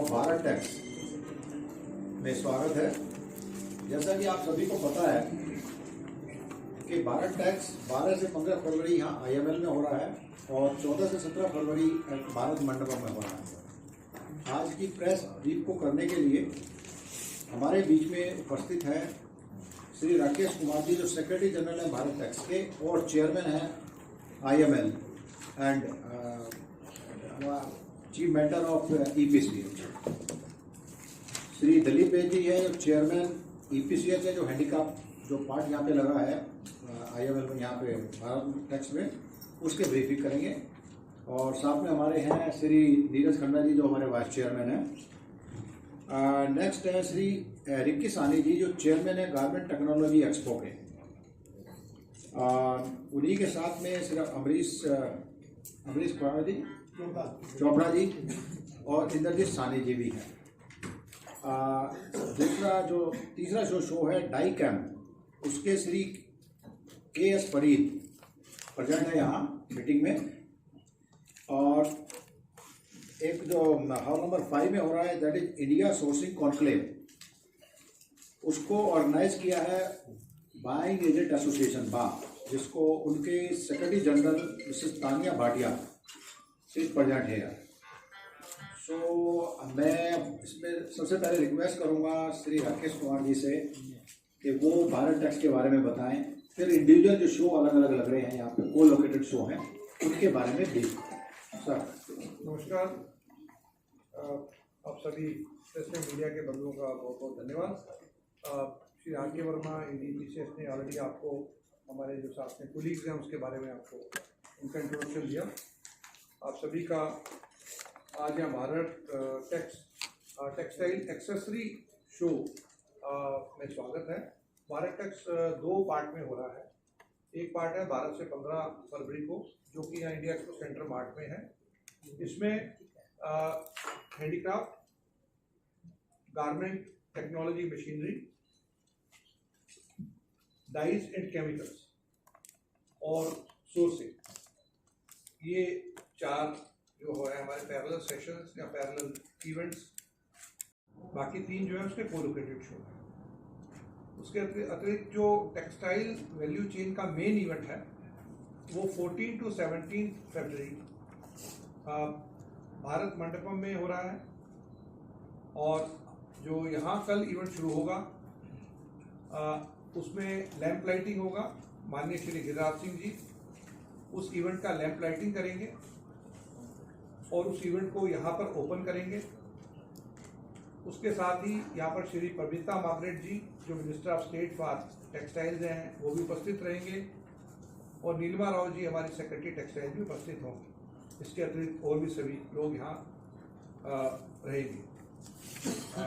Bharat tax में स्वागत है। जैसा कि आप सभी को पता है कि भारत टैक्स 12 से 15 फरवरी यहाँ IML में हो रहा है और 14 से 17 फरवरी भारत मंडपम में हो रहा है। आज की प्रेस ब्रीफ को करने के लिए हमारे बीच में उपस्थित है श्री राकेश कुमार जी, जो सेक्रेटरी जनरल है भारत टैक्स के और चेयरमैन हैं IML and chief mentor of EPCH। Shri Dilip Bej ji है, जो चेयरमैन EPCH है, जो हैंडीकैप जो पार्ट यहाँ पे लगा है IML में, यहाँ पे भारत टैक्स में, उसके ब्रीफिंग करेंगे। और साथ में हमारे हैं श्री नीरज खन्ना जी, जो हमारे वाइस चेयरमैन हैं। नेक्स्ट है श्री रिक्की सानी जी, जो चेयरमैन है गारमेंट टेक्नोलॉजी एक्सपो के। उन्हीं के साथ में श्री अमरीश चोपड़ा जी और इंद्रजीत सानी जी भी हैं। तीसरा जो शो है डाई कैम्प, उसके श्री KS फरीद प्रेजेंट है यहाँ मीटिंग में। और एक जो हॉल नंबर 5 में हो रहा है, that is India sourcing conclave, उसको ऑर्गेनाइज किया है बाइंग एजेंट एसोसिएशन बा, जिसको उनके secretary general Mrs Tania Bhatia present है। सो मैं इसमें सबसे पहले रिक्वेस्ट करूंगा श्री राकेश कुमार जी से कि वो भारत टैक्स के बारे में बताएं, फिर इंडिविजुअल जो शो अलग अलग लग रहे हैं यहाँ पे, को लोकेटेड शो हैं, उनके बारे में भी। सर नमस्कार, आप सभी प्रेस मीडिया के बंधुओं का बहुत बहुत धन्यवाद। श्री RK वर्मा EPCH ने ऑलरेडी आपको हमारे जो साथ में कोलीग्स हैं उसके बारे में आपको उनका इंट्रोडक्शन दिया। आप सभी का आज यहाँ भारत टेक्सटाइल एक्सेसरी शो में स्वागत है। भारत टैक्स 2 पार्ट में हो रहा है। एक पार्ट है 12 से 15 फरवरी को, जो कि यहाँ इंडिया एक्सपो सेंटर मार्ट में है। इसमें handicraft, garment technology machinery, dyes and chemicals और सोर्सिंग, ये 4 जो है हमारे पैरेलल सेशंस या पैरेलल इवेंट्स। बाकी 3 जो है उसके कोलोकेटेड शो है। उसके अतिरिक्त जो टेक्सटाइल वैल्यू चेन का मेन इवेंट है वो 14 to 17 फरवरी भारत मंडपम में हो रहा है। और जो यहाँ कल इवेंट शुरू होगा उसमें लैंप लाइटिंग होगा। माननीय श्री गिरिराज सिंह जी उस इवेंट का लैंप लाइटिंग करेंगे और उस इवेंट को यहाँ पर ओपन करेंगे। उसके साथ ही यहाँ पर श्री पविता मार्गरेट जी, जो minister of state for textiles हैं, वो भी उपस्थित रहेंगे। और नीलिमा राव जी, हमारी सेक्रेटरी टेक्सटाइल, भी उपस्थित होंगे। इसके अतिरिक्त और भी सभी लोग यहाँ रहेंगे।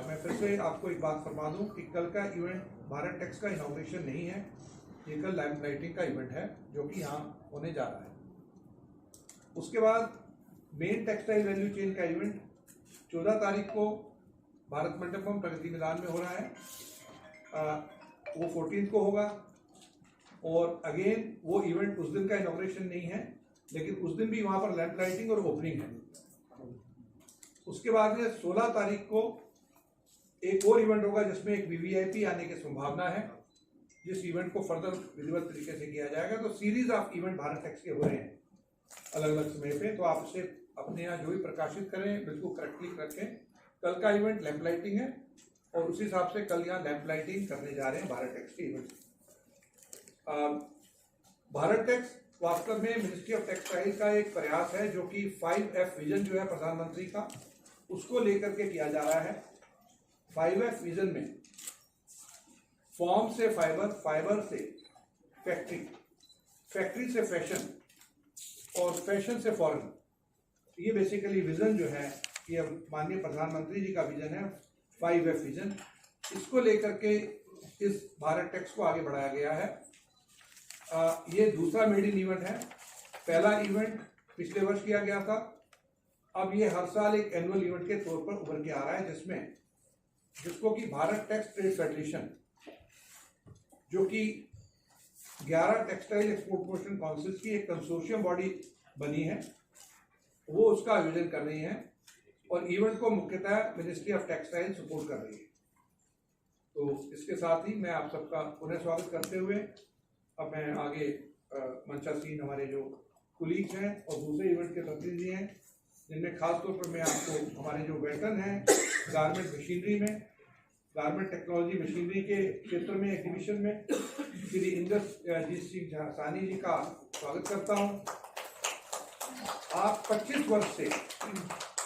मैं फिर से आपको एक बात फरमा दूँ कि कल का इवेंट भारत टैक्स का इनॉग्रेशन नहीं है, ये कल लैंप लाइटिंग का इवेंट है जो कि यहाँ होने जा रहा है। उसके बाद मेन टेक्सटाइल वैल्यू चेन का इवेंट 14 तारीख को भारत मंडपम प्रगति मैदान में हो रहा है। वो 14 को होगा। और अगेन वो इवेंट उस दिन का इनॉग्रेशन नहीं है, लेकिन उस दिन भी वहाँ पर लैंप लाइटिंग और ओपनिंग है। उसके बाद में 16 तारीख को एक और इवेंट होगा जिसमें एक VVIP आने की संभावना है, जिस इवेंट को फर्दर विधिवत तरीके से किया जाएगा। तो series of event Bharat tax के हो रहे हैं अलग अलग समय पे, तो आप इसे अपने यहाँ जो भी प्रकाशित करें बिल्कुल करेक्टली रखें। कल का इवेंट लैंप लाइटिंग है और उसी हिसाब से कल यहाँ लैंप लाइटिंग करने जा रहे हैं भारत टैक्स के इवेंट। भारत टैक्स वास्तव में मिनिस्ट्री ऑफ टेक्सटाइल का एक प्रयास है, जो कि 5F विजन जो है प्रधानमंत्री का, उसको लेकर के किया जा रहा है। 5F विजन में फॉर्म से फाइबर, फाइबर से फैक्ट्री, फैक्ट्री से फैशन और फैशन से फॉरेन, ये बेसिकली विजन जो है, ये माननीय प्रधानमंत्री जी का विजन है 5F विजन। इसको लेकर के इस भारत टैक्स को आगे बढ़ाया गया है। ये दूसरा मेडिन इवेंट है। पहला इवेंट पिछले वर्ष किया गया था, अब ये हर साल एक एनुअल इवेंट के तौर पर उभर के आ रहा है, जिसको कि भारत टैक्स ट्रेड फेडरेशन, जो कि 11 टेक्सटाइल एक्सपोर्ट प्रमोशन काउंसिल की एक कंसोर्शियम बॉडी बनी है, वो उसका आयोजन कर रही हैं। और इवेंट को मुख्यतः मिनिस्ट्री ऑफ टेक्सटाइल सपोर्ट कर रही है। तो इसके साथ ही मैं आप सबका पुनः स्वागत करते हुए अब मैं आगे मंचासीन हमारे जो कुलीग्स हैं और दूसरे इवेंट के प्रतिनिधि हैं, जिनमें खासतौर पर मैं आपको हमारे जो वेटरन हैं गारमेंट मशीनरी में, गारमेंट टेक्नोलॉजी मशीनरी के क्षेत्र में एग्जीबिशन में श्री इंद्रजीत सिंह सानी जी का स्वागत करता हूं। आप 25 वर्ष से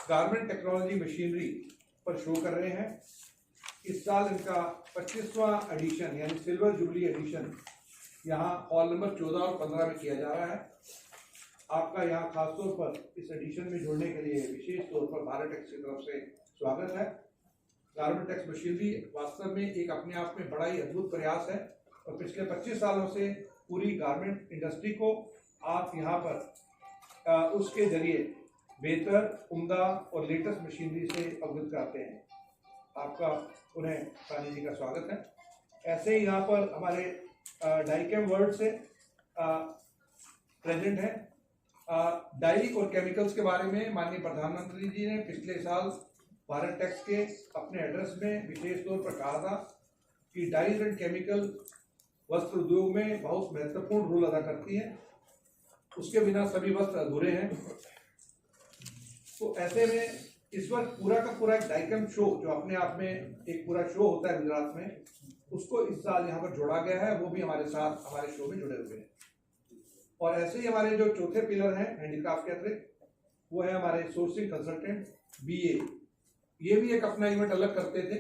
गारमेंट टेक्नोलॉजी मशीनरी पर शो कर रहे हैं। इस साल इनका 25वां एडिशन यानी सिल्वर जुबली एडिशन यहाँ हॉल नंबर 14 और 15 में किया जा रहा है। आपका यहाँ खासतौर पर इस एडिशन में जुड़ने के लिए विशेष तौर पर भारत टेक्स की तरफ से स्वागत है। गारमेंट टेक्स मशीनरी वास्तव में एक अपने आप में बड़ा ही अद्भुत प्रयास है और पिछले 25 सालों से पूरी गारमेंट इंडस्ट्री को आप यहाँ पर उसके जरिए बेहतर, उम्दा और लेटेस्ट मशीनरी से अवगत कराते हैं। आपका उन्हें सानी जी का स्वागत है। ऐसे ही यहाँ पर हमारे डाइकेम वर्ल्ड से प्रेजेंट है। डाई और केमिकल्स के बारे में माननीय प्रधानमंत्री जी ने पिछले साल भारत टेक्स के अपने एड्रेस में विशेष तौर पर कहा था कि डाइज एंड केमिकल वस्त्र उद्योग में बहुत महत्वपूर्ण रोल अदा करती हैं, उसके बिना सभी वस्त्र अधूरे हैं। तो ऐसे में इस वक्त पूरा का पूरा एक डाइकेम शो, जो अपने आप में एक पूरा शो होता है गुजरात में, उसको इस साल यहाँ पर जोड़ा गया है। वो भी हमारे साथ हमारे शो में जुड़े हुए हैं। और ऐसे ही हमारे जो चौथे पिलर हैं हैंडीक्राफ्ट के अतिरिक्त, वो है हमारे सोर्सिंग कंसल्टेंट BA। ये भी एक अपना इवेंट अलग करते थे।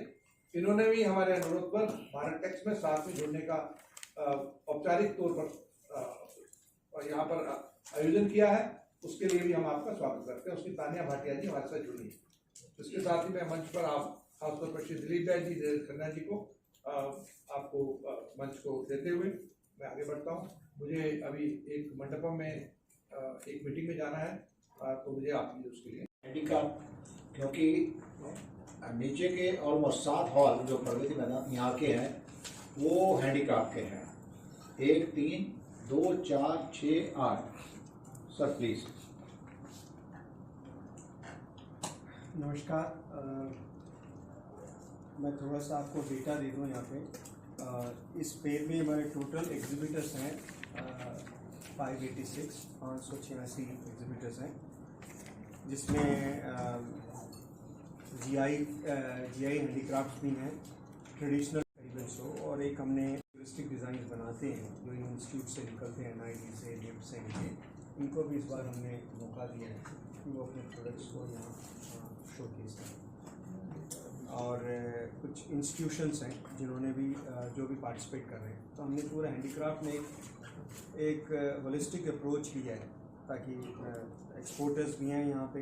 इन्होंने भी हमारे अनुरोध पर भारत टेक्स में साथ में जुड़ने का औपचारिक तौर पर यहाँ पर आयोजन किया है। उसके लिए भी हम आपका स्वागत करते हैं। उसकी तानिया भाटिया जी हमारे साथ जुड़ी है। इसके साथ ही मैं मंच पर आप खासतौर पर श्री दिलीप भाई जी खन्ना जी को आपको मंच को देते हुए मैं आगे बढ़ता हूँ। मुझे अभी एक मंडपम में एक मीटिंग में जाना है, तो मुझे आप उसके लिए हैंडीक्राफ्ट, क्योंकि नीचे के ऑलमोस्ट 7 हॉल जो प्रगति मैदान यहाँ के हैं वो हैंडीक्राफ्ट के हैं। 1, 3, 2, 4, 6, 8। Sir please. नमस्कार। मैं थोड़ा सा आपको डेटा दे दूँ यहाँ पे। इस पेड़ में हमारे टोटल एग्जिबिटर्स हैं 586 एग्जिबिटर्स हैं, जिसमें GI हैंडीक्राफ्ट भी हैं, ट्रेडिशनल करीबन 100, और एक हमने टूरिस्टिक डिज़ाइन बनाते हैं जो इंस्टीट्यूट से निकलते हैं, NID से, NIFT से इनके, इनको भी इस बार हमने मौका दिया है कि वो अपने प्रोडक्ट्स को यहाँ शोकेस करें। और कुछ इंस्टीट्यूशंस हैं जिन्होंने भी जो भी पार्टिसिपेट कर रहे हैं। तो हमने पूरा हैंडीक्राफ्ट में एक होलिस्टिक अप्रोच लिया है, ताकि एक्सपोर्टर्स भी हैं यहाँ पे,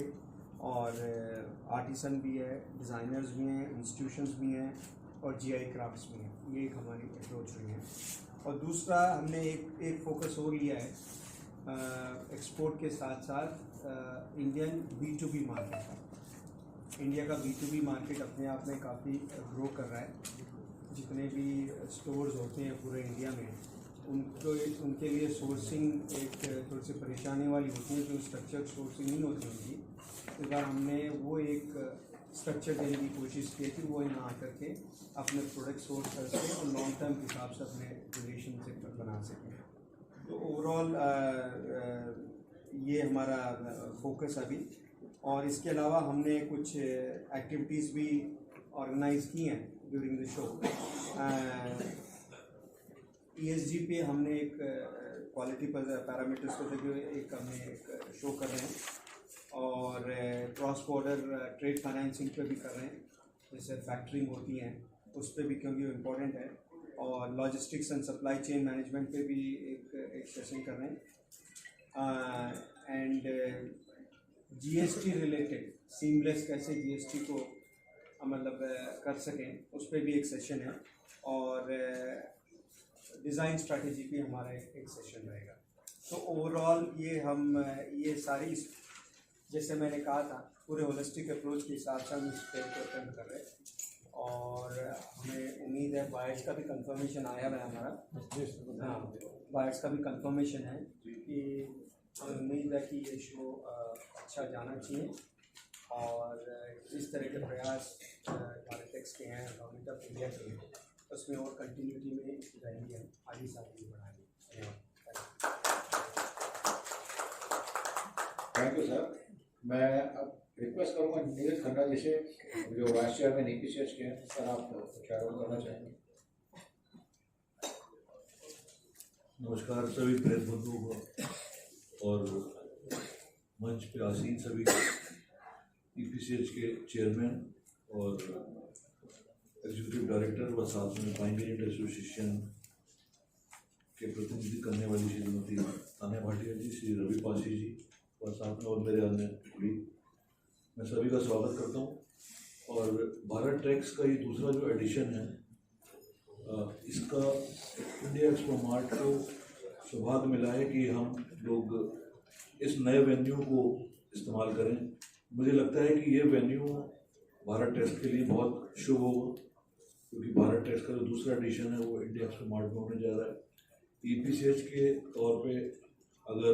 और आर्टिसन भी है, डिज़ाइनर्स भी हैं, इंस्टीट्यूशंस भी हैं, और GI क्राफ्ट्स भी हैं। ये एक हमारी अप्रोच हुई है। और दूसरा हमने एक फोकस और लिया है एक्सपोर्ट के साथ साथ इंडियन B2B मार्केट का। इंडिया का B2B मार्केट अपने आप में काफ़ी ग्रो कर रहा है। जितने भी स्टोर्स होते हैं पूरे इंडिया में, उनके लिए सोर्सिंग एक थोड़ी सी परेशानी वाली होती है, जो स्ट्रक्चर सोर्सिंग नहीं होती उनकी। इस बार हमने वो एक स्ट्रक्चर देने की कोशिश की कि वो यहाँ आकर के अपने प्रोडक्ट सोर्स कर सकें और लॉन्ग टर्म के हिसाब से अपने रिलेशनशिप बना सकें। तो ओवरऑल ये हमारा फोकस अभी। और इसके अलावा हमने कुछ एक्टिविटीज़ भी ऑर्गेनाइज की हैं ड्यूरिंग द शो। ESG पे हमने एक क्वालिटी पैरामीटर्स को देखते हुए हमने एक शो कर रहे हैं, और क्रॉस बॉर्डर ट्रेड फाइनेंसिंग पे भी कर रहे हैं, जैसे फैक्टरिंग होती हैं उस पर भी, क्योंकि वो इम्पोर्टेंट है। और logistics and supply chain management पे भी एक सेशन कर रहे हैं। एंड GST रिलेटेड सीमलेस कैसे GST को मतलब कर सकें, उस पर भी एक सेशन है। और डिज़ाइन स्ट्रैटेजी भी हमारा एक सेशन रहेगा। तो ओवरऑल ये सारी, जैसे मैंने कहा था, पूरे होलिस्टिक अप्रोच के हिसाब से हम इस फेयर को अटेंड कर रहे हैं। और हमें उम्मीद है बायर्स का भी कंफर्मेशन आया है हमारा। हाँ, बायर्स का भी कंफर्मेशन है कि हमें उम्मीद है कि ये शो अच्छा जाना चाहिए। और जिस तरह के प्रयास भारत के हैं, गवर्नमेंट ऑफ इंडिया के हैं, उसमें और कंटिन्यूटी में रहेंगे, हम आगे से आगे बढ़ाएंगे। Thank you sir. मैं अब रिक्वेस्ट करूँगा नीरज खन्ना जी से, जो वाइस चेयरमैन EPCH के हैं, सर आप शेयर करना चाहेंगे। नमस्कार सभी प्रेस बंधुओं को और मंच पे आसीन सभी EPCH के चेयरमैन और एग्जीक्यूटिव डायरेक्टर व साथ में पाइन यूनिट एसोसिएशन के प्रतिनिधि करने वाली श्रीमती तान्या भाटिया जी, श्री रवि पासी जी और साथ में और मेरे अन्य कलीग, मैं सभी का स्वागत करता हूँ। और भारत ट्रैक्स का ये दूसरा जो एडिशन है, इसका इंडिया एक्सपो मार्ट को सौभाग्य मिला है कि हम लोग इस नए वेन्यू को इस्तेमाल करें। मुझे लगता है कि ये वेन्यू भारत ट्रैक्स के लिए बहुत शुभ होगा, क्योंकि भारत ट्रैक्स का जो दूसरा एडिशन है वो इंडिया एक्सपो मार्ट में होने जा रहा है। EPCH के तौर पे अगर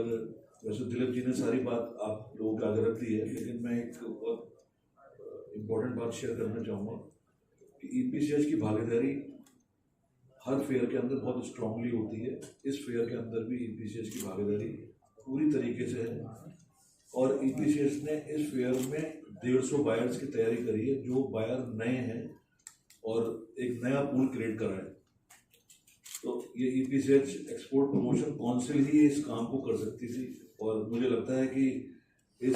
वैसे दिलीप जी ने सारी बात आप लोगों के आगे रख दी है, लेकिन मैं एक बहुत इम्पोर्टेंट बात शेयर करना चाहूँगा कि EPCH की भागीदारी हर फेयर के अंदर बहुत स्ट्रांगली होती है। इस फेयर के अंदर भी EPCH की भागीदारी पूरी तरीके से है और EPCH ने इस फेयर में 150 बायर्स की तैयारी करी है, जो बायर नए हैं और एक नया पूल क्रिएट करा है। तो ये EPCH एक्सपोर्ट प्रमोशन काउंसिल ही इस काम को कर सकती थी और मुझे लगता है कि इस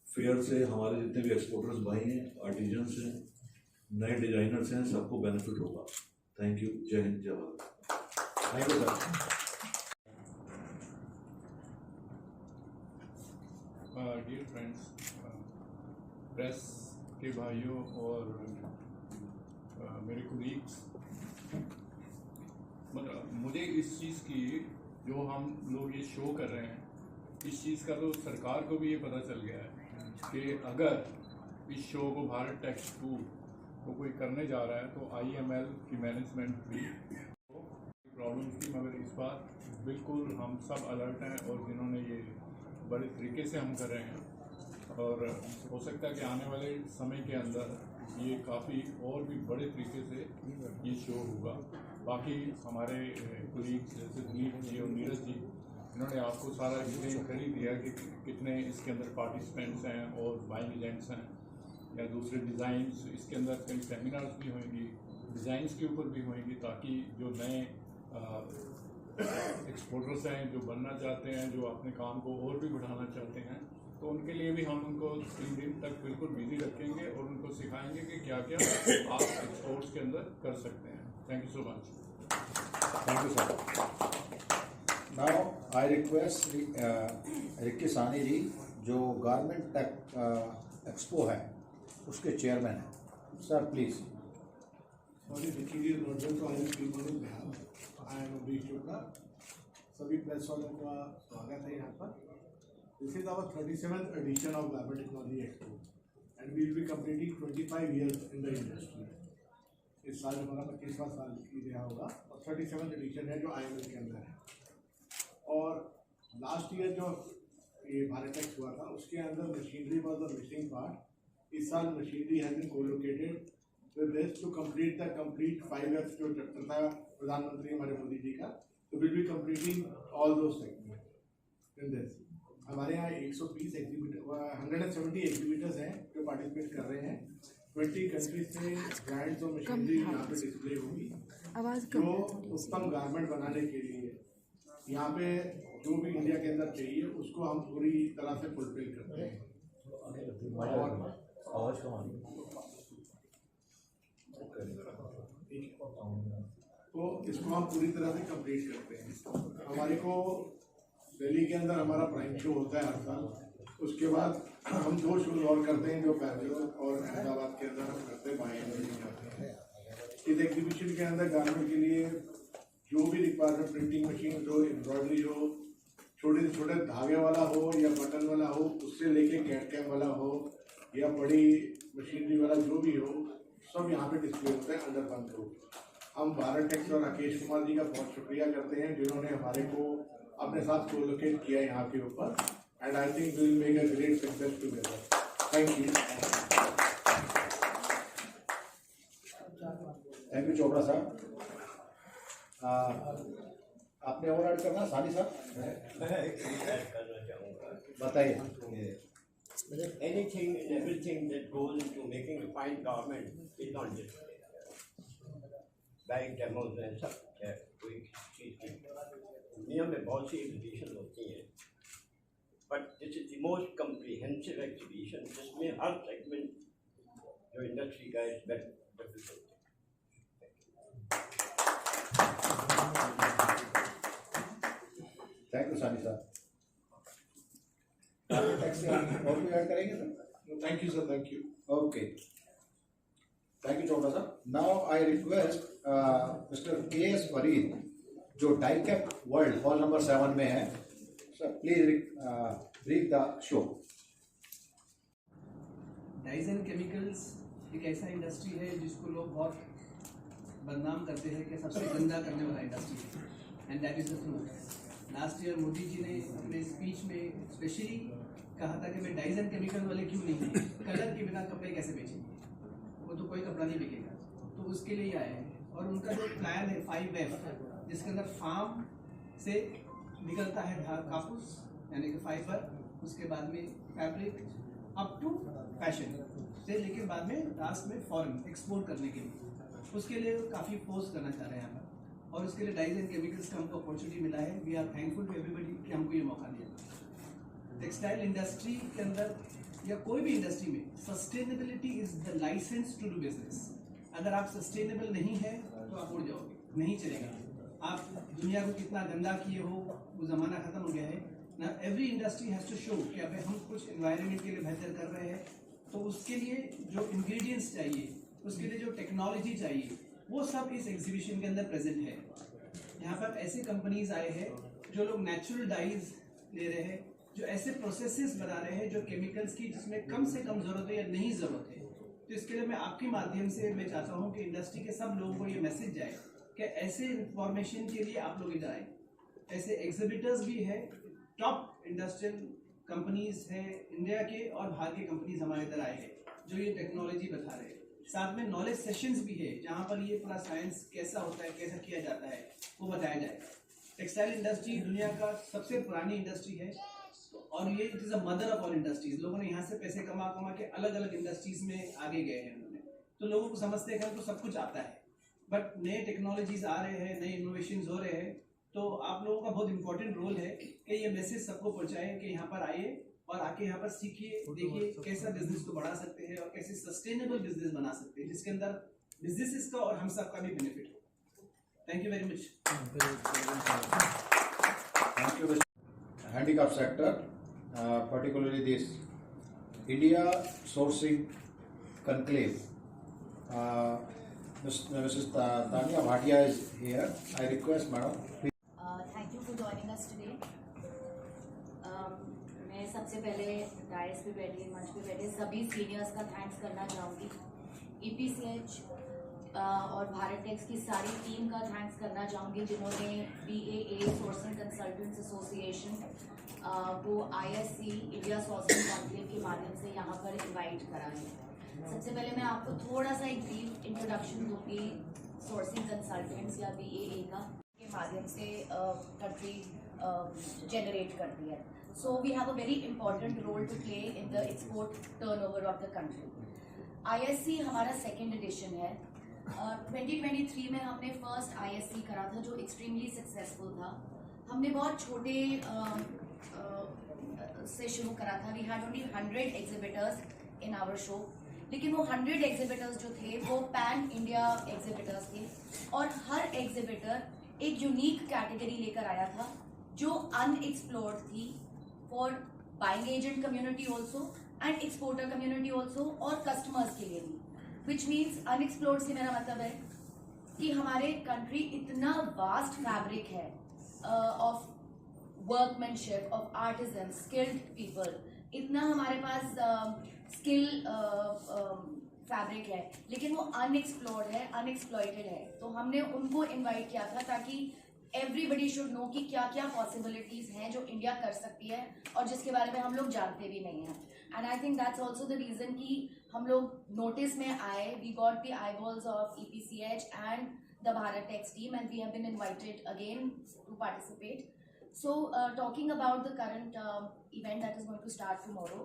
फेयर से हमारे जितने भी एक्सपोर्टर्स भाई हैं, आर्टिजन्स हैं, नए डिजाइनर्स हैं, सबको बेनिफिट होगा। Thank you. जय हिंद, जय Bharat. Thank you sir. Dear friends, press के भाइयों और मेरे कोलीग्स, मुझे इस चीज़ की, जो हम लोग ये शो कर रहे हैं, इस चीज़ का तो सरकार को भी ये पता चल गया है कि अगर इस शो को भारत टैक्स 2 को कोई करने जा रहा है तो IML की मैनेजमेंट भी प्रॉब्लम थी, मगर इस बार बिल्कुल हम सब अलर्ट हैं और जिन्होंने ये बड़े तरीके से हम कर रहे हैं और हो सकता है कि आने वाले समय के अंदर ये काफ़ी और भी बड़े तरीके से ये शो होगा। बाकी हमारे कोलीग्स जैसे दिलीप जी और नीरज जी, इन्होंने आपको सारा एक्सप्लेन कर ही दिया कि कितने इसके अंदर पार्टिसिपेंट्स हैं और बाइंग एजेंट्स हैं या दूसरे डिज़ाइंस। इसके अंदर कई सेमिनार्स भी होंगी, डिज़ाइंस के ऊपर भी होंगी, ताकि जो नए एक्सपोर्टर्स हैं, जो बनना चाहते हैं, जो अपने काम को और भी बढ़ाना चाहते हैं, तो उनके लिए भी हम उनको 3 दिन तक बिल्कुल बिजी रखेंगे और उनको सिखाएंगे कि क्या क्या आप एक्सपोर्ट्स के अंदर कर सकते हैं। Thank you so much. Thank you sir. Now I request Rikki Sani ji, जो गारमेंट एक्सपो है उसके चेयरमैन हैं, sir please. Sorry Rikki ji not there, तो I will speak on his behalf. I am Amrish Chopra. सभी प्रेस वालों का स्वागत है यहाँ पर। This is our 37th edition of garment technology expo and we will be completing 25 years in the industry. इस साल हमारा 25वां साल की रहा होगा और 37th एडिशन है जो IML के अंदर है। और लास्ट ईयर जो ये भारत टैक्स हुआ था उसके अंदर machinery was the missing part. इस साल machinery has been colocated with this to complete the complete 5 years जो चैप्टर था प्रधानमंत्री हमारे मोदी जी का, तो will be completing all those segment in this. हमारे यहाँ 120 170 एग्जीबिटर्स हैं जो पार्टिसिपेट कर रहे हैं। 20 कंट्रीज से ब्रांड्स और मशीनरी यहाँ पे डिस्प्ले होगी, जो उत्तम गारमेंट बनाने के लिए यहाँ पे जो भी इंडिया के अंदर चाहिए उसको हम पूरी तरह से फुलफिल करते हैं। तो इसको हम पूरी तरह से कंप्लीट करते हैं। हमारे को दिल्ली के अंदर हमारा प्राइम शो होता है हर साल। उसके बाद हम 2 शोज और करते हैं जो बैंगलोर और अहमदाबाद के अंदर हम करते हैं, बाएं। इस एग्जीबिशन के अंदर गारमेंट के लिए जो भी रिक्वायरमेंट, प्रिंटिंग मशीन हो, एम्ब्रॉयडरी हो, छोटे से छोटे धागे वाला हो या बटन वाला हो, उससे लेके कैट कैम वाला हो या बड़ी मशीनरी वाला जो भी हो, सब यहाँ पे डिस्प्ले होता है अंडर 1 करोड़। हम भारत टैक्स और राकेश कुमार जी का बहुत शुक्रिया करते हैं जिन्होंने हमारे को अपने साथ कोलोकेट किया यहाँ के ऊपर, and I think we will make a great success together. Thank you Chopra साहब। आपने और ऐड करना सानी साहब, मैं ऐड करना चाहूँगा। बताइए। Anything and everything that goes into making a fine garment is not display. Like demos and सब है, कोई चीज़ की दुनिया में बहुत सी एग्जीबिशन होती हैं, but this is the most comprehensive exhibition जिसमें हर सेगमेंट जो इंडस्ट्री का है represented. थैंक यू सानी साहब। टैक्स और भी ऐड करेंगे सर? Thank you, sir. Thank you. Okay, thank you Chopra साहब। Now I request mister KS Farid, जो डाइकैप वर्ल्ड हॉल नंबर 7 में है, sir please brief the show. Dyes and chemicals एक ऐसा इंडस्ट्री है जिसको लोग बहुत बदनाम करते हैं कि सबसे गंदा करने वाला इंडस्ट्री है, and that is the truth. Last year Modi ji ने अपने स्पीच में स्पेशली कहा था कि मैं डाइज एंड केमिकल वाले क्यों नहीं, कलर के बिना कपड़े कैसे बेचेंगे, वो तो कोई कपड़ा नहीं बिकेगा, तो उसके लिए आए हैं। और उनका जो प्लान है 5F, जिसके अंदर फार्म से निकलता है कापूस यानी कि फाइबर, उसके बाद में फैब्रिक अप टू फैशन से, लेकिन बाद में लास्ट में फॉरेन एक्सपोर्ट करने के लिए, उसके लिए काफ़ी फोर्स करना चाह रहे हैं यहाँ पर, और उसके लिए डाइज एंड केमिकल्स का हमको अपॉर्चुनिटी मिला है। We are thankful to everybody कि हमको ये मौका दिया। टेक्सटाइल इंडस्ट्री के अंदर या कोई भी इंडस्ट्री में sustainability is the license to do business. अगर आप सस्टेनेबल नहीं है तो आप उड़ जाओगे, नहीं चलेगा। आप दुनिया को कितना गंदा किए हो, वो ज़माना ख़त्म हो गया है ना। Every industry has to show कि अगर हम कुछ एनवायरनमेंट के लिए बेहतर कर रहे हैं, तो उसके लिए जो इंग्रेडिएंट्स चाहिए, उसके लिए जो टेक्नोलॉजी चाहिए, वो सब इस एग्जीबिशन के अंदर प्रेजेंट है। यहाँ पर ऐसे कंपनीज आए हैं जो लोग नेचुरल डाइज ले रहे हैं, जो ऐसे प्रोसेसेस बना रहे हैं जो केमिकल्स की जिसमें कम से कम ज़रूरत है या नहीं ज़रूरत है। तो इसके लिए मैं आपके माध्यम से मैं चाहता हूँ कि इंडस्ट्री के सब लोगों को ये मैसेज जाए कि ऐसे इंफॉर्मेशन के लिए आप लोग इधर आए। ऐसे एग्जिबिटर्स भी है, टॉप इंडस्ट्रियल कंपनीज है इंडिया के और बाहर के कंपनीज हमारे इधर आए हैं जो ये टेक्नोलॉजी बता रहे हैं। साथ में नॉलेज सेशंस भी है जहाँ पर ये पूरा साइंस कैसा होता है, कैसा किया जाता है, वो बताया जाएगा। टेक्सटाइल इंडस्ट्री दुनिया का सबसे पुरानी इंडस्ट्री है और ये it is a mother of all industries. लोगों ने यहाँ से पैसे कमा कमा के अलग अलग इंडस्ट्रीज में आगे गए हैं उन्होंने, तो लोगों को समझते हैं तो सब कुछ आता है, बट नए टेक्नोलॉजीज आ रहे हैं, नए इनोवेशंस हो रहे हैं। तो आप लोगों का बहुत इंपॉर्टेंट रोल है कि ये मैसेज सबको पहुँचाएं कि यहाँ पर आइए और आके यहाँ पर सीखिए, देखिए कैसा बिजनेस को बढ़ा सकते हैं और कैसे सस्टेनेबल बिजनेस बना सकते हैं जिसके अंदर बिजनेसेस का और हम सब का भी बेनिफिट हो। Thank you very much. Thank you. Handicraft sector, particularly this India Sourcing Conclave. Mrs. Tanya Bhatia is here. I request, madam. Thank you for joining us today. मैं सबसे पहले डायस पे बैठे, मंच पे बैठे सभी सीनियर्स का थैंक्स करना चाहूँगी। EPCH और भारत टेक्स की सारी टीम का थैंक्स करना चाहूँगी जिन्होंने BAA सोर्सिंग कंसल्टेंट्स एसोसिएशन को ISC इंडिया सोर्सिंग कॉन्क्लेव के माध्यम से यहाँ पर इनवाइट करा है। सबसे पहले मैं आपको थोड़ा सा एक ब्रीफ इंट्रोडक्शन दूँगी सोर्सिंग कंसल्टेंट्स या BAA का के माध्यम से कंट्री जनरेट करती है। So we have a very important role to play in the export turnover of the country. ISC हमारा सेकेंड एडिशन है। 2023 में हमने फर्स्ट ISC करा था जो एक्सट्रीमली सक्सेसफुल था। हमने बहुत छोटे से शुरू करा था। We had only 100 exhibitors in our show, लेकिन वो 100 एग्जिबिटर्स जो थे वो पैन इंडिया एग्जिबिटर्स थे और हर एग्जिबिटर एक यूनिक कैटेगरी लेकर आया था जो अनएक्सप्लोर्ड थी for buying agent community also and exporter community also और कस्टमर्स के लिए भी। विच मीन्स अनएक्सप्लोर्ड से मेरा मतलब है कि हमारे कंट्री इतना वास्ट फैब्रिक है of workmanship, of artisan, skilled people, इतना हमारे पास स्किल फैब्रिक है, लेकिन वो अनएक्सप्लोर्ड है, अनएक्सप्लॉइटेड है। तो हमने उनको इनवाइट किया था ताकि एवरीबडी शुड नो कि क्या क्या पॉसिबिलिटीज हैं जो इंडिया कर सकती है और जिसके बारे में हम लोग जानते भी नहीं हैं. And I think that's also the reason कि हम लोग नोटिस में आए. We got the eyeballs of EPCH and the BharatEx team, and we have been invited again to participate. So talking about the current event that is going to start tomorrow,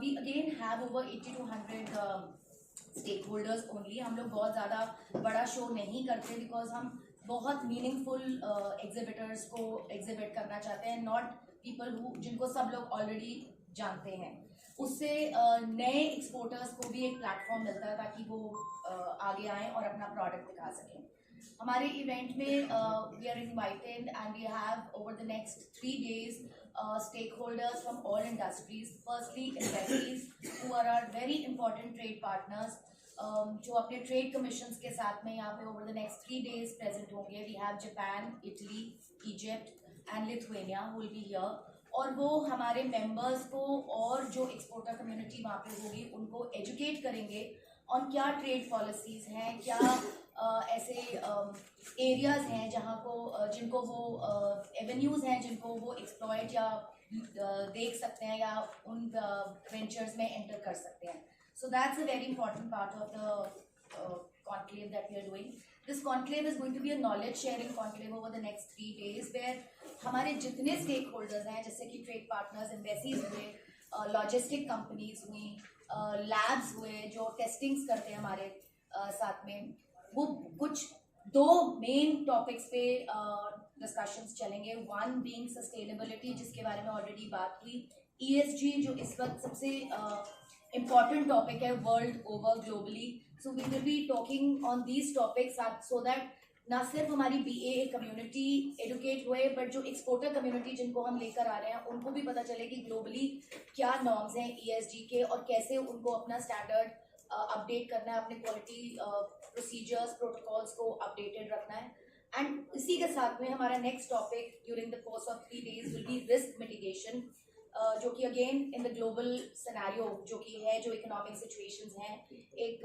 we again have over 80 to 100 stakeholders only. हम लोग बहुत ज़्यादा बड़ा show नहीं करते because हम बहुत meaningful exhibitors को एग्जिबिट करना चाहते हैं, नॉट पीपल हु जिनको सब लोग ऑलरेडी जानते हैं. उससे नए एक्सपोर्टर्स को भी एक प्लेटफॉर्म मिलता है ताकि वो आगे आएँ और अपना प्रोडक्ट दिखा सकें. हमारे इवेंट में we are invited and we have over the next 3 days stakeholders from all industries. Firstly, investees who are our very important trade partners, जो अपने ट्रेड कमीशंस के साथ में यहाँ पे over the next 3 days present होंगे. We have Japan, Italy, Egypt and Lithuania will be here. और वो हमारे मेंबर्स को और जो एक्सपोर्टर कम्युनिटी वहाँ पे होगी उनको एजुकेट करेंगे ऑन क्या ट्रेड पॉलिसीज हैं, क्या ऐसे एरियाज हैं जहाँ को जिनको वो एवेन्यूज़ हैं जिनको वो एक्सप्लॉयट या देख सकते हैं या उन वेंचर्स में एंटर कर सकते हैं. So that's a very important part of the conclave that we are doing. This conclave is going to be a knowledge sharing conclave over the next 3 days where हमारे जितने स्टेक होल्डर्स हैं जैसे कि trade partners, embassies हुए, logistic companies हुई, labs हुए जो testings करते हैं हमारे साथ में, वो कुछ 2 मेन टॉपिक्स पे डिस्कशंस चलेंगे. वन बीइंग सस्टेनेबिलिटी जिसके बारे में ऑलरेडी बात हुई, ESG जो इस वक्त सबसे इम्पॉर्टेंट टॉपिक है world over globally. So we will be talking on these topics so that ना सिर्फ हमारी BAA कम्युनिटी एडुकेट हुए बट जो एक्सपोर्टर कम्युनिटी जिनको हम लेकर आ रहे हैं उनको भी पता चले कि ग्लोबली क्या नॉर्म्स हैं ESG के और कैसे उनको अपना स्टैंडर्ड अपडेट करना है, अपने क्वालिटी प्रोसीजर्स प्रोटोकॉल्स को अपडेटेड रखना है. एंड इसी के साथ में हमारा next topic during the course of 3 days will be risk mitigation, जो कि again in the global scenario जो कि है, जो इकोनॉमिक सिचुएशंस हैं, एक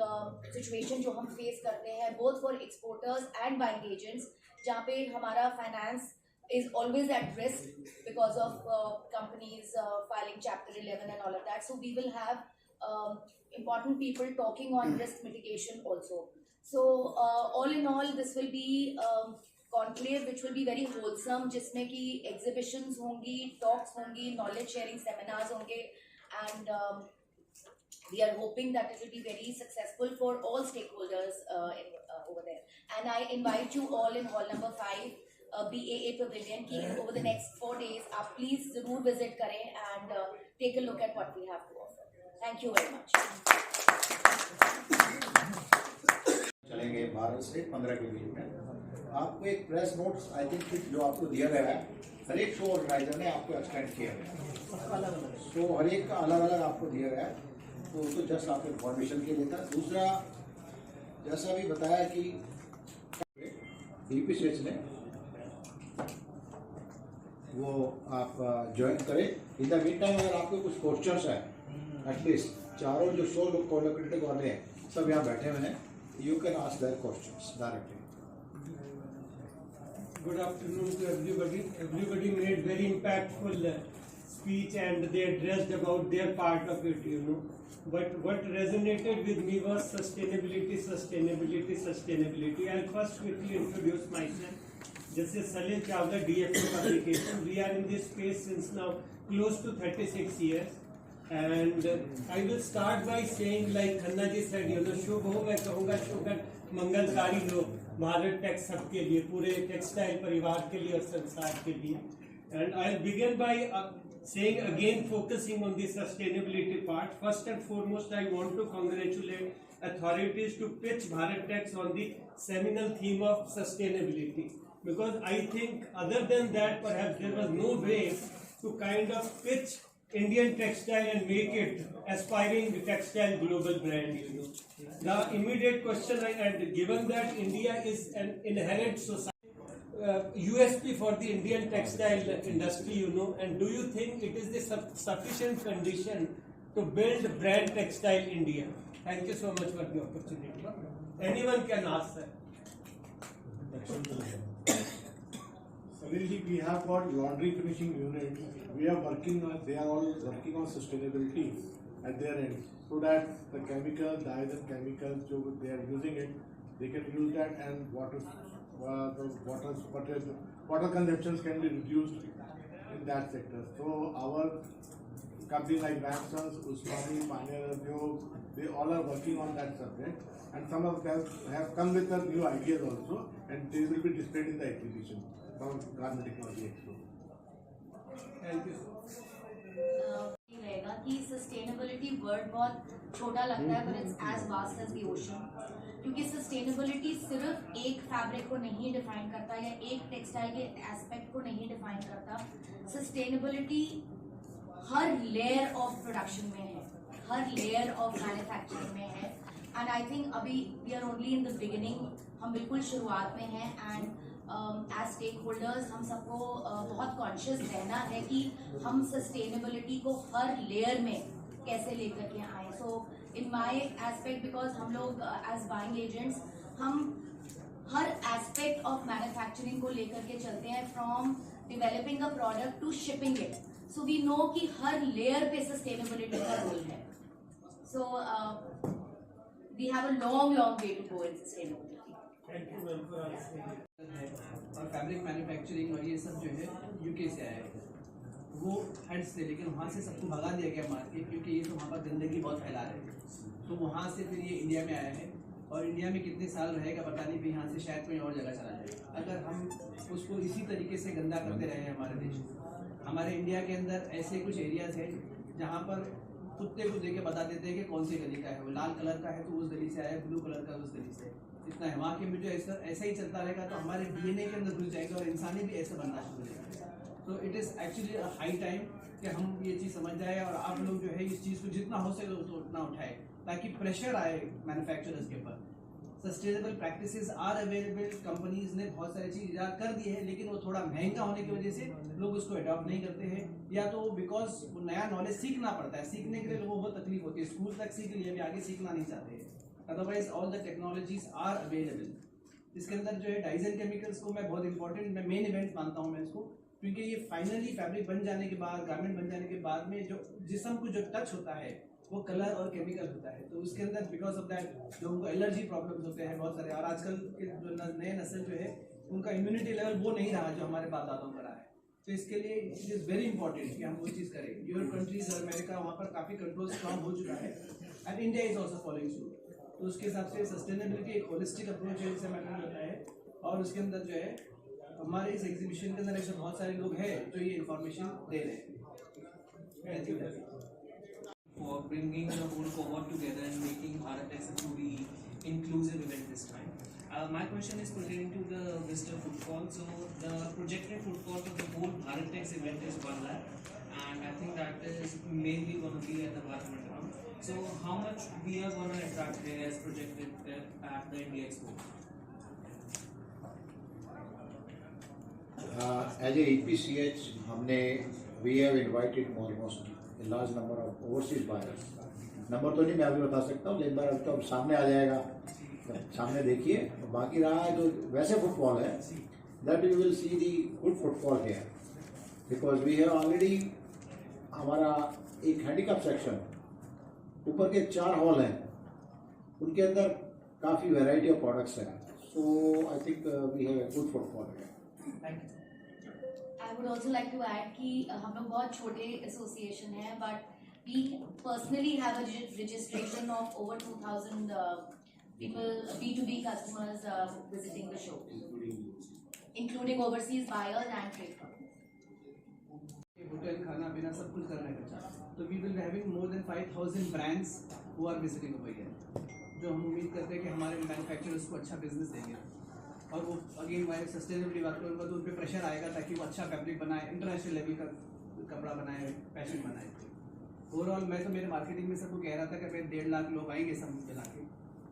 सिचुएशन जो हम फेस करते हैं both for exporters and buying agents जहाँ पे हमारा finance is always at risk because of companies filing Chapter 11 and all of that. So we will have important people talking on risk mitigation also. So all in all, this will be conclave which will be very wholesome, जिसमें कि exhibitions होंगी, talks होंगी, knowledge sharing seminars होंगे, and we are hoping that it will be very successful for all stakeholders over there. And I invite you all in hall number 5. BAA Pavilion की over the next 4 days आप please जरूर visit करें and take a look at what we have to offer. Thank you very much. चलेंगे भारत से 15 के बीच में. आपको एक प्रेस नोट्स आई थिंक जो आपको दिया गया है, हर एक शो ऑर्गेनाइजर ने आपको एक्सटेंड किया गया है. तो हर एक का अलग अलग आपको दिया गया है, तो उसको जस्ट आपको इन्फॉर्मेशन के लिए था. दूसरा, जैसा भी बताया कि EPCH ने वो आप ज्वाइन करें. इन द मीन टाइम अगर आपके कुछ क्वेश्चंस हैं, एटलीस्ट चारों जो शो लोग कोलोक्रेटिव वाले हैं सब यहाँ बैठे हुए हैं, you can ask their questions directly. Good afternoon to everybody. Everybody made very impactful speech and they addressed about their part of it, you know. But what resonated with me was sustainability, sustainability, sustainability. I'll first quickly introduce myself. Just as Salil Chawla, DFO Publication. We are in this space since now close to 36 years. And I will start by saying, like Khanna ji said, you know, शुभ हो, मैं कहूँगा शुभ मंगलकारी हो Bharat tax सबके लिए, पूरे textile परिवार के लिए और संसार के लिए. And I'll begin by saying again, focusing on the sustainability part. First and foremost, I want to congratulate authorities to pitch Bharat Tax on the seminal theme of sustainability. Because I think other than that, perhaps there was no way to kind of pitch Indian textile and make it aspiring textile global brand, you know. The immediate question, and given that India is an inherent society, USP for the Indian textile industry, you know, and do you think it is the sufficient condition to build brand Textile India? Thank you so much for the opportunity. Anyone can ask, sir. Suddenly we have got laundry finishing units. We are working on, they are all working on sustainability at their end, so that the chemical, dyes and chemicals, so they are using it, they can use that, and water consumptions can be reduced in that sector. So our companies like Bransons, Usmani, Pioneer Udyog, they all are working on that subject, and some of them have come with new ideas also, and they will be displayed in the exhibition from Garment Technology Expo. Thank you. रहेगा कि sustainability word बहुत छोटा लगता है, पर it's as vast as the ocean, क्योंकि sustainability सिर्फ एक फैब्रिक को नहीं डिफाइन करता या एक टेक्सटाइल के एस्पेक्ट को नहीं डिफाइन करता. सस्टेनेबिलिटी हर लेयर ऑफ प्रोडक्शन में है, हर लेयर ऑफ मैन्युफैक्चरिंग में है. एंड आई थिंक अभी we are only in the beginning, हम बिल्कुल शुरुआत में हैं. एंड एज स्टेक होल्डर्स हम सबको बहुत कॉन्शियस रहना है कि हम सस्टेनेबिलिटी को हर लेयर में कैसे लेकर के आए. सो इन माई एस्पेक्ट, बिकॉज हम लोग एज बाइंग एजेंट्स हम हर एस्पेक्ट ऑफ मैन्युफैक्चरिंग को लेकर के चलते हैं, from developing a product to shipping it. So we know कि हर लेयर पे सस्टेनेबिलिटी का रोल है. So we have a long way to go in sustainability. और फैब्रिक मैन्युफैक्चरिंग और ये सब जो है यूके से आया है, वो हेड्स थे, लेकिन वहाँ से सबको भगा दिया गया मार्केट, क्योंकि ये तो वहाँ पर गंदगी बहुत फैला रहे हैं. तो वहाँ से फिर ये इंडिया में आया है, और इंडिया में कितने साल रहेगा पता नहीं, फिर यहाँ से शायद कोई और जगह चला जाएगा अगर हम उसको इसी तरीके से गंदा करते रहे हैं. हमारे देश में, हमारे इंडिया के अंदर ऐसे कुछ एरियाज हैं जहाँ पर कुत्ते को देके बता देते हैं कि कौन सी गली का है. वो लाल कलर का है तो उस गली से आया, ब्लू कलर का उस गली से. इतना है वहाँ के में जो ऐसा ही चलता रहेगा तो हमारे डीएनए के अंदर घुस जाएगा और इंसानी भी ऐसा बनना शुरू हो जाएगा. तो it is actually high time कि हम ये चीज़ समझ जाए, और आप लोग जो है इस चीज़ को जितना हो सके तो उतना उठाए, ताकि प्रेशर आए मैन्युफैक्चरर्स के ऊपर. Sustainable practices are available, companies ने बहुत सारी चीज़ ईजाद कर दी है, लेकिन वो थोड़ा महंगा होने की वजह से लोग उसको अडॉप्ट नहीं करते हैं, या तो बिकॉज वो नया नॉलेज सीखना पड़ता है. सीखने के लिए लोगों को बहुत तकलीफ होती है, स्कूल तक सीख लिए, अभी आगे सीखना नहीं चाहते हैं. Otherwise all the technologies are available. इसके अंदर जो है डाइज एंड केमिकल्स को मैं बहुत इंपॉर्टेंट, मैं मेन इवेंट मानता हूँ मैं इसको, क्योंकि ये फाइनली फैब्रिक बन जाने के बाद, गारमेंट बन जाने के बाद में जो जिस्म को जो टच होता है वो कलर और केमिकल होता है. तो उसके अंदर बिकॉज ऑफ दैट लोगों को एलर्जी प्रॉब्लम्स होते हैं बहुत सारे, और आजकल के जो नए नस्ल जो है उनका इम्यूनिटी लेवल वो नहीं रहा जो हमारे बाप दादाओं का रहा है. तो इसके लिए इट इज़ वेरी इंपॉर्टेंट कि हम वो चीज़ करें. यूरोप कंट्रीज और अमेरिका, वहाँ पर काफ़ी कंट्रोल स्ट्रॉन्ग हो चुका है, and India is also following suit. तो उसके हिसाब से सस्टेनेबिलिटी एक होलिस्टिक अप्रोच है, जिससे मैटर होता है. और उसके अंदर जो है हमारे इस एग्जीबिशन के अंदर ऐसे बहुत सारे लोग हैं जो ये इन्फॉर्मेशन दे रहे हैं. Thank you for bringing the whole cohort together and making BharatTex a truly inclusive event this time. My question is pertaining to the visitor footfall. So the projected footfall of the whole BharatTex event is 1 lakh, and I think that is mainly going to be at the Bharat Mandapam. So how much we are going to attract there as projected at the India Expo? As a EPCH, we have invited almost a large number of overseas buyers. Number तो नहीं मैं अभी बता सकता हूँ, लेकिन बार तो सामने आ जाएगा, सामने देखिए. बाकी रहा है जो वैसे फुटफॉल है, that you will see the good footfall here, because we have already, हमारा एक हैंडीकैप सेक्शन, ऊपर के 4 हॉल हैं, उनके अंदर काफ़ी वैरायटी ऑफ प्रोडक्ट्स हैं. So I think we have a good footfall here. I would also like to add कि हम लोग बहुत छोटे एसोसिएशन है, but we personally have a registration of over 2,000 people, B2B customers visiting the show, including overseas buyers and trade. Hotel, खाना पीना सब कुछ करने का चाह. तो we will be having more than 5,000 brands who are visiting over here, जो हम उम्मीद करते हैं कि हमारे मैन्युफैक्चरर्स को अच्छा बिजनेस देंगे. और वो अगेन वाइज सस्टेनेबिलिटी बात करूँगा तो उन पर प्रेशर आएगा ताकि वो अच्छा फैब्रिक बनाए, इंटरनेशनल लेवल का कपड़ा बनाए, फैशन बनाए. ओवरऑल मैं तो मेरे मार्केटिंग में सबको कह रहा था कि मैं 1.5 लाख लोग आएंगे सब मिला के.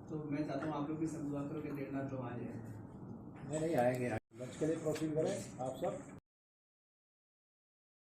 तो मैं चाहता हूँ आप लोग भी सब दुआ करो कि 1.5 लाख लोग आ जाए. नहीं आएंगे. लंच के लिए प्रोसीड करें आप सब.